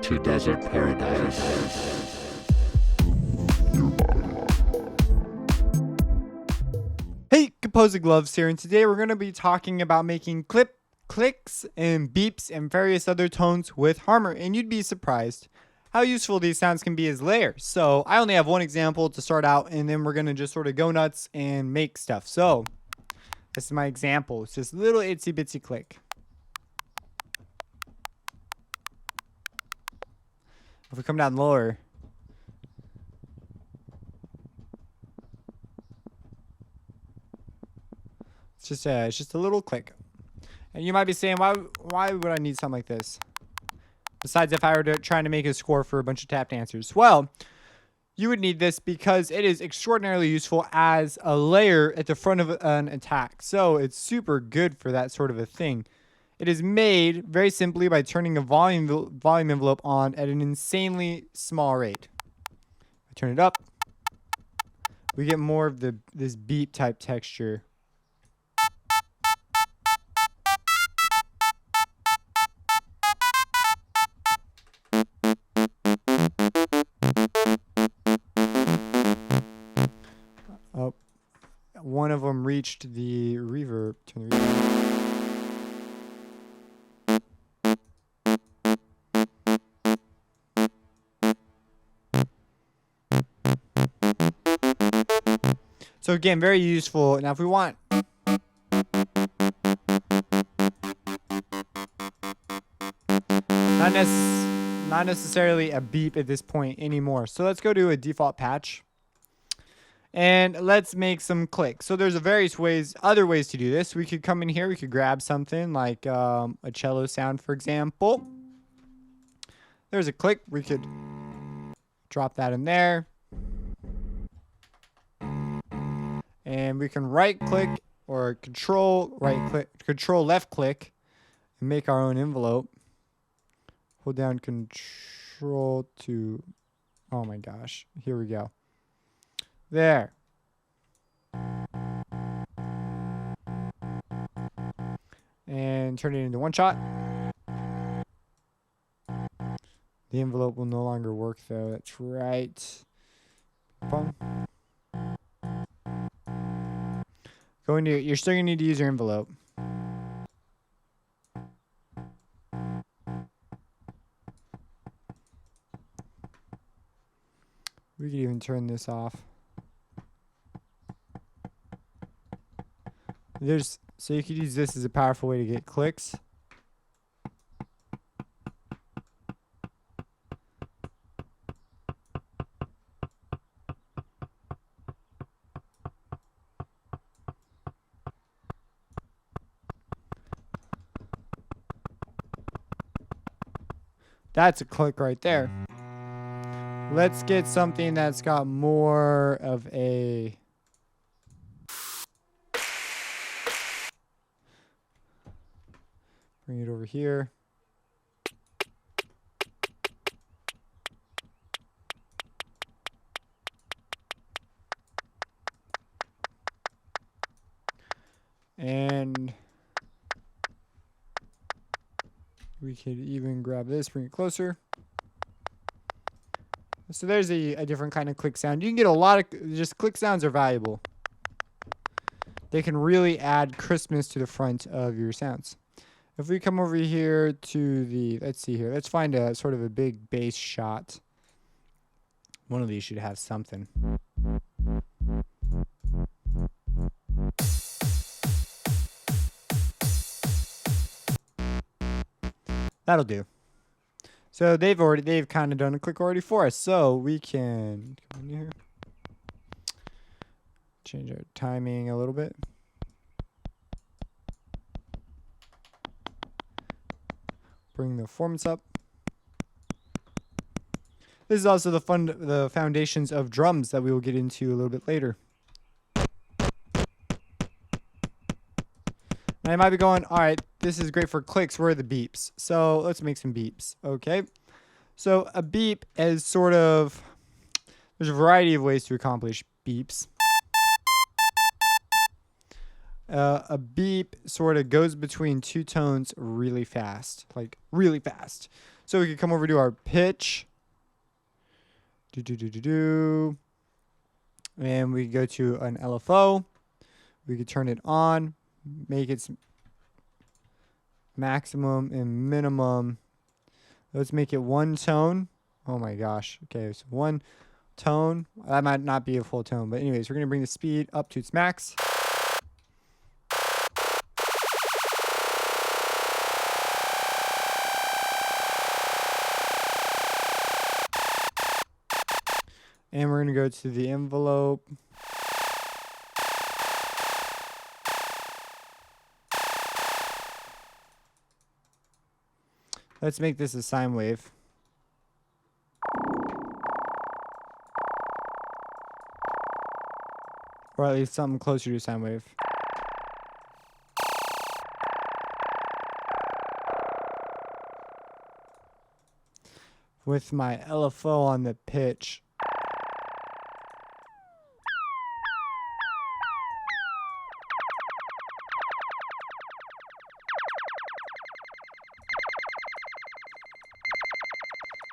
to Desert Paradise. Hey, Composing Gloves here, and today we're going to be talking about making clicks, and beeps, and various other tones with Harmor, and you'd be surprised how useful these sounds can be as layers. So I only have one example to start out, and then we're going to just sort of go nuts and make stuff. So this is my example. It's just a little itsy bitsy click. If we come down lower, it's just a little click. And you might be saying, why would I need something like this? Besides if I were trying to make a score for a bunch of tap dancers. Well, you would need this because it is extraordinarily useful as a layer at the front of an attack. So it's super good for that sort of a thing. It is made very simply by turning a volume envelope on at an insanely small rate. I turn it up. We get more of this beep type texture. Oh, one of them reached the reverb. Turn the reverb. So again, very useful. Now if we want not necessarily a beep at this point anymore. So let's go to a default patch. And let's make some clicks. So there's other ways to do this. We could come in here, we could grab something like a cello sound, for example. There's a click. We could drop that in there. And we can right click or control left click and make our own envelope. Hold down control to, oh my gosh, here we go. There. And turn it into one shot. The envelope will no longer work though, that's right. Boom. You're still gonna need to use your envelope. We could even turn this off. So you could use this as a powerful way to get clicks. That's a click right there. Let's get something that's got more of a... Bring it over here. And we could even grab this, bring it closer. So there's a different kind of click sound. You can get a lot of, just click sounds are valuable. They can really add crispness to the front of your sounds. If we come over here to the, let's see here. Let's find a sort of a big bass shot. One of these should have something. That'll do. So they've kind of done a click already for us. So we can come in here, change our timing a little bit. Bring the performance up. This is also the foundations of drums that we will get into a little bit later. Now you might be going, all right, this is great for clicks. Where are the beeps? So let's make some beeps. Okay. So a beep is sort of, there's a variety of ways to accomplish beeps. A beep sort of goes between two tones really fast, like really fast. So we can come over to our pitch. And we go to an LFO. We could turn it on, make it maximum and minimum. Let's make it one tone. Oh my gosh. Okay, so one tone. That might not be a full tone, but anyways, we're going to bring the speed up to its max. And we're going to go to the envelope. Let's make this a sine wave. Or at least something closer to a sine wave. With my LFO on the pitch.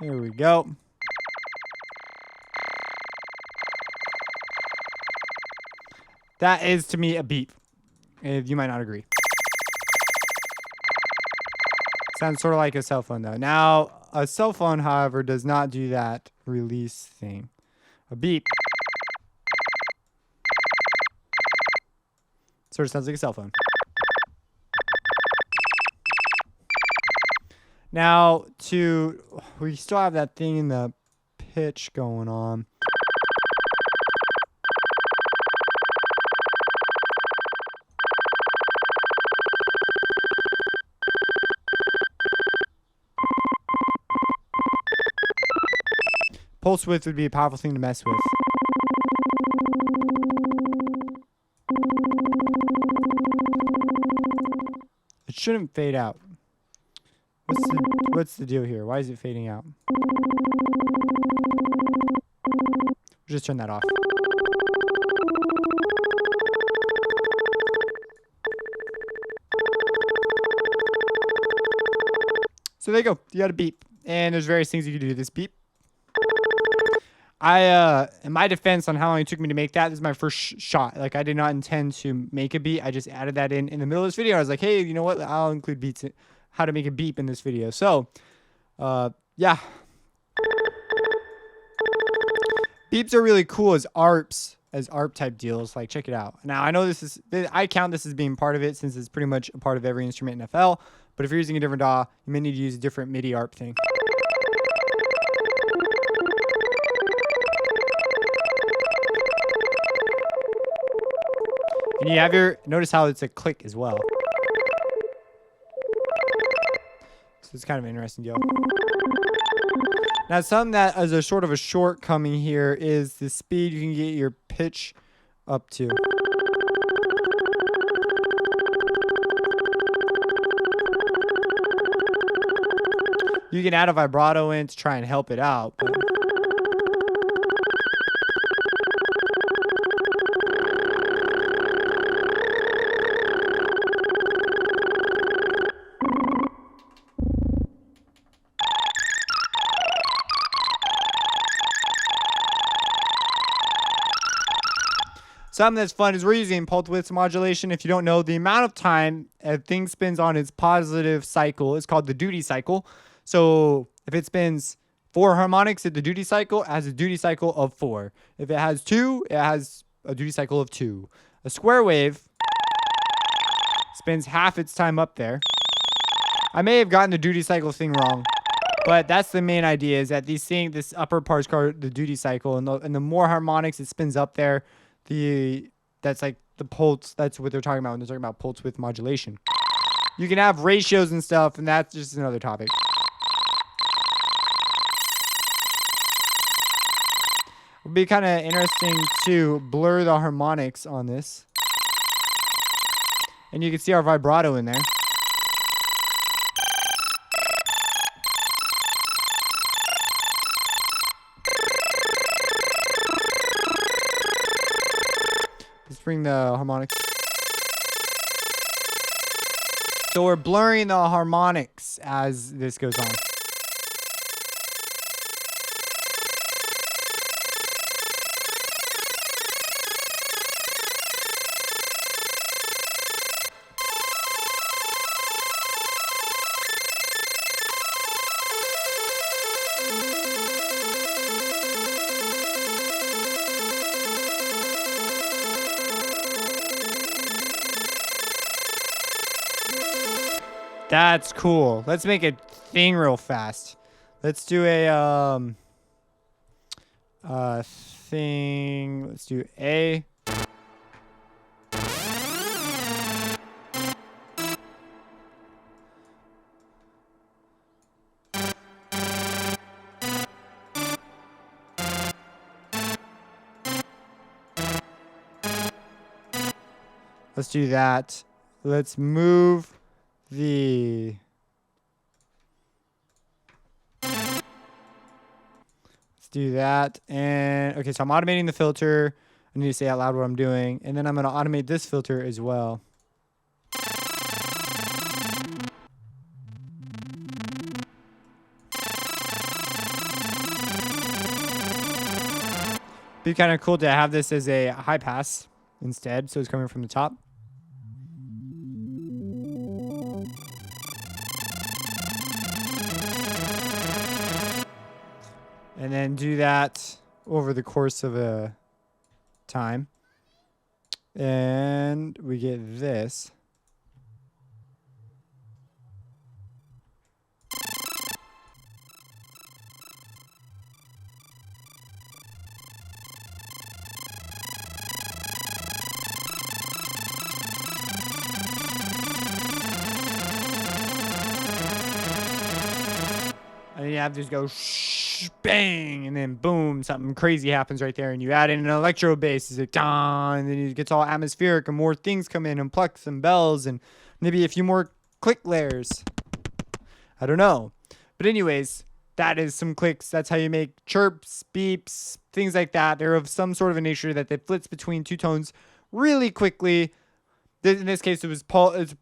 There we go. That is to me a beep. You might not agree. Sounds sort of like a cell phone though. Now, a cell phone, however, does not do that release thing. A beep sort of sounds like a cell phone. Now, we still have that thing in the pitch going on. Pulse width would be a powerful thing to mess with. It shouldn't fade out. What's the deal here? Why is it fading out? Just turn that off. So there you go. You got a beep. And there's various things you can do to this beep. In my defense on how long it took me to make that, this is my first shot. Like, I did not intend to make a beat. I just added that in the middle of this video. I was like, hey, you know what? I'll include beats, how to make a beep in this video. So, yeah. Beeps are really cool as ARPs, as ARP type deals. Like, check it out. Now, I know I count this as being part of it since it's pretty much a part of every instrument in FL. But if you're using a different DAW, you may need to use a different MIDI ARP thing. And you have notice how it's a click as well. So it's kind of an interesting deal. Now, something that is a sort of a shortcoming here is the speed you can get your pitch up to. You can add a vibrato in to try and help it out. But something that's fun is we're using pulse width modulation. If you don't know, the amount of time a thing spins on its positive cycle is called the duty cycle. So if it spins 4 harmonics at the duty cycle, it has a duty cycle of 4. If it has 2, it has a duty cycle of 2. A square wave spends half its time up there. I may have gotten the duty cycle thing wrong, but that's the main idea, is that this upper part is called the duty cycle, and the more harmonics it spins up there, that's like the pulse. That's what they're talking about when they're talking about pulse width modulation. You can have ratios and stuff, and that's just another topic. It would be kind of interesting to blur the harmonics on this. And you can see our vibrato in there. Let's bring the harmonics. So we're blurring the harmonics as this goes on. That's cool. Let's make a thing real fast. Let's do a thing. Let's do A. Let's do that. Let's move the... Let's do that. And okay, so I'm automating the filter. I need to say out loud what I'm doing. And then I'm going to automate this filter as well. Be kind of cool to have this as a high pass instead, so it's coming from the top. And then do that over the course of a time. And we get this. And you have to just go shh, bang, and then boom, something crazy happens right there. And you add in an electro bass, it's like, dun, and then it gets all atmospheric, and more things come in, and plucks and bells, and maybe a few more click layers. I don't know. But anyways, that is some clicks. That's how you make chirps, beeps, things like that. They're of some sort of a nature that they flits between two tones really quickly. In this case, it was pulse.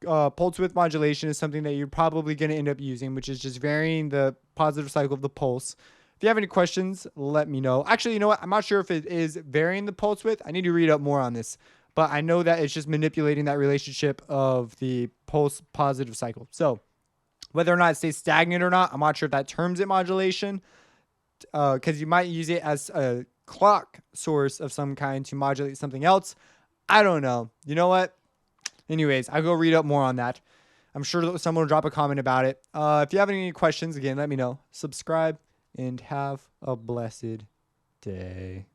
Pulse width modulation is something that you're probably going to end up using, which is just varying the positive cycle of the pulse. If you have any questions, let me know. Actually, you know what? I'm not sure if it is varying the pulse width. I need to read up more on this. But I know that it's just manipulating that relationship of the pulse positive cycle. So whether or not it stays stagnant or not, I'm not sure if that terms it modulation. Because you might use it as a clock source of some kind to modulate something else. I don't know. You know what? Anyways, I'll go read up more on that. I'm sure that someone will drop a comment about it. If you have any questions, again, let me know. Subscribe and have a blessed day.